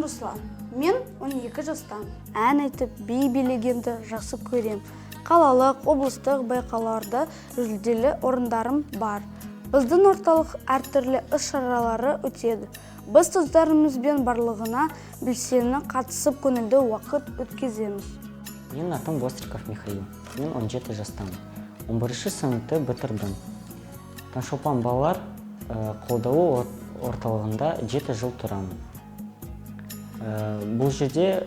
Руслан. Мен 12 жастан. Ән айтып, би билегенді жақсы көрем. Қалалық, облыстық байқауларда жүлделі орындарым бар. Біздің орталық әртүрлі іс-шаралары өтеді. Біз достарымызбен барлығына белсене қатысып көңілді уақыт өткіземіз. Менің атым Востриков Михаил. Мен 17 жастамын. 11 сыныпты бітірдім. Таңшолпан балалар қолдауы орталығында 7 жыл тұрамын. Бұл жерде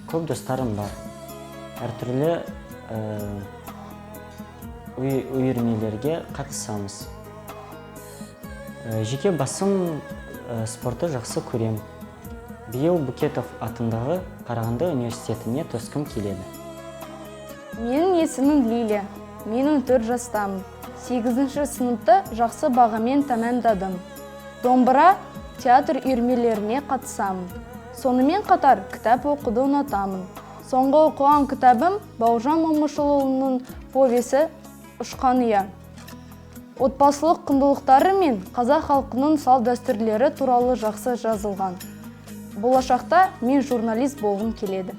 көп достарым бар. Әртүрлі үйірмелерге қатысамыз. Жеке басым спортты жақсы көрем. Биыл Букетов атындағы Қарағанды университетіне түскім келеді. Менің есімім Лилия. Менің 4 жастамын. 8 сыныпты жақсы бағамен тәмамдадым. Домбыра, театр үйірмелеріне қатысамын. Сонымен қатар кітап оқуды ұнатамын. Соңғы оқыған кітабым Бауыржан Момышұлының повесі «Ұшқан ұя». Отбасылық құндылықтары мен қазақ халқының салт-дәстүрлері туралы жақсы жазылған. Болашақта мен журналист болғым келеді.